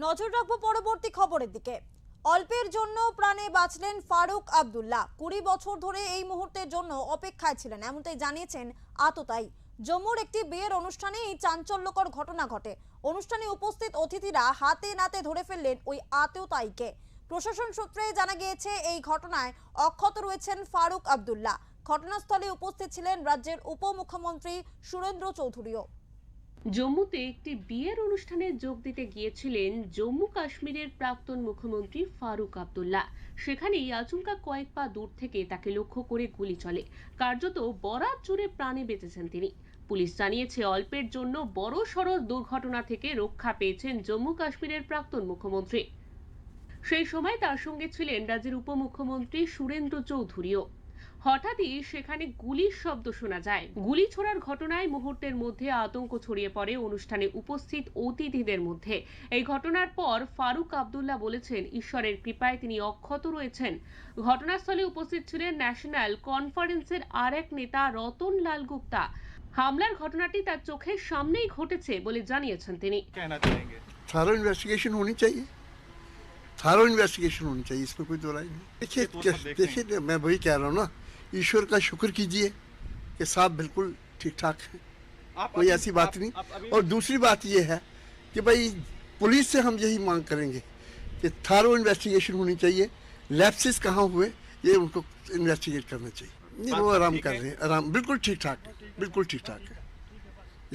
নজর রাখবো পরবর্তী খবরের দিকে। অল্পের জন্য প্রাণে বাঁচলেন ফারুক আব্দুল্লাহ। 20 বছর ধরে এই মুহূর্তের জন্য অপেক্ষায় ছিলেন, এমনটাই জানিয়েছেন আততায়ী। জম্মুর একটি বিয়ের অনুষ্ঠানে এই চাঞ্চল্যকর ঘটনা ঘটে। অনুষ্ঠানে উপস্থিত অতিথিরা হাতে নাতে ধরে ফেললেন ওই আততায়ীকে। প্রশাসন সূত্রে জানা গিয়েছে এই ঘটনায় অক্ষত রয়েছেন ফারুক আব্দুল্লাহ। ঘটনাস্থলে উপস্থিত ছিলেন রাজ্যের উপমুখ্যমন্ত্রী সুরেন্দ্র চৌধুরীও। জম্মুতে একটি বিয়ের অনুষ্ঠানে যোগ দিতে গিয়েছিলেন জম্মু কাশ্মীরের প্রাক্তন মুখ্যমন্ত্রী ফারুক আব্দুল্লাহ। সেখানেই আচমকা কয়েক পা দূর থেকে তাকে লক্ষ্য করে গুলি চলে। কার্যত বরাত জুড়ে প্রাণে বেঁচেছেন তিনি। পুলিশ জানিয়েছে অল্পের জন্য বড় সড় দুর্ঘটনা থেকে রক্ষা পেয়েছেন জম্মু কাশ্মীরের প্রাক্তন মুখ্যমন্ত্রী। সেই সময় তার সঙ্গে ছিলেন রাজ্যের উপমুখ্যমন্ত্রী সুরেন্দ্র চৌধুরীও। হঠাৎই সেখানে গুলির শব্দ শোনা যায়। গুলি ছোড়ার ঘটনায় মুহূর্তের মধ্যে আতঙ্ক ছড়িয়ে পড়ে অনুষ্ঠানে উপস্থিত অতিথিদের মধ্যে। এই ঘটনার পর ফারুক আব্দুল্লাহ বলেছেন ঈশ্বরের কৃপায় তিনি অক্ষত রয়েছেন। ঘটনাস্থলে উপস্থিত ছিলেন ন্যাশনাল কনফারেন্সের আরেক নেতা রতন লাল গুপ্তা। হামলার ঘটনাটি তার চোখের সামনেই ঘটেছে বলে জানিয়েছেন তিনি। थॉरो इन्वेस्टिगेशन होनी चाहिए, थारो इन्वेस्टिगेशन होनी चाहिए, इसमें कोई दो राय नहीं। देखिए मैं वही कह रहा हूँ ना, ईश्वर का शुक्र कीजिए कि साहब बिल्कुल ठीक ठाक है, कोई ऐसी बात नहीं। और दूसरी बात ये है कि भाई पुलिस से हम यही मांग करेंगे कि थारो इन्वेस्टिगेशन होनी चाहिए, लैप्सेस कहाँ हुए ये उनको इन्वेस्टिगेट करना चाहिए। नहीं वो आराम कर रहे हैं, आराम बिल्कुल ठीक ठाक है, बिल्कुल ठीक ठाक है,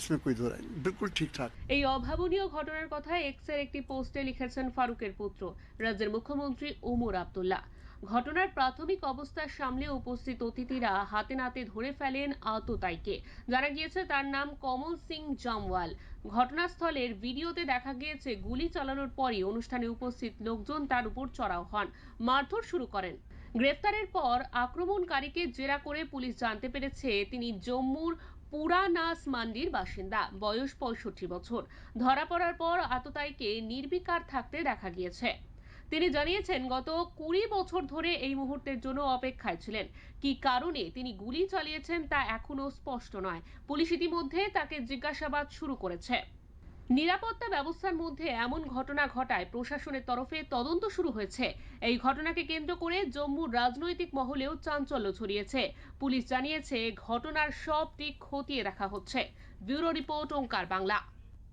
इसमें कोई दो राय नहीं, बिल्कुल ठीक ठाक। এই অভাবনীয় ঘটনার কথা এক্সের একটি পোস্টে লিখেছেন ফারুকের পুত্র রাজ্যের মুখ্যমন্ত্রী ওমর আব্দুল্লাহ। ঘটনার প্রাথমিক অবস্থা সামলে উপস্থিত অতিথিরা হাতে নাতে ধরে ফেলেন আততায়ীকে। জানা গিয়েছে তার নাম কমল সিং জামওয়াল। ঘটনাস্থলের ভিডিওতে দেখা গিয়েছে গুলি চালানোর পরই অনুষ্ঠানে উপস্থিত লোকজন তার উপর চড়াও হন, মারধর শুরু করেন। গ্রেফতারের পর আক্রমণকারীকে জেরা করে পুলিশ জানতে পেরেছে তিনি জম্মুর পুরানাস মান্ডির বাসিন্দা, বয়স 65 বছর। ধরা পড়ার পর আততায়ীকে নির্বিকার থাকতে দেখা গিয়েছে। তিনি জানিয়েছেন গত 20 বছর ধরে এই মুহূর্তের জন্য অপেক্ষায় ছিলেন। কি কারণে তিনি গুলি চালিয়েছেন তা এখনো স্পষ্ট নয়। পুলিশ ইতিমধ্যে তাকে জিজ্ঞাসাবাদ শুরু করেছে। নিরাপত্তা ব্যবস্থার মধ্যে এমন ঘটনা ঘটায় প্রশাসনের তরফে তদন্ত শুরু হয়েছে। এই ঘটনাকে কেন্দ্র করে জম্মুর রাজনৈতিক মহলেও চাঞ্চল্য ছড়িয়েছে। পুলিশ জানিয়েছে ঘটনার সব দিক খতিয়ে দেখা হচ্ছে। ব্যুরো রিপোর্ট ওঙ্কার বাংলা।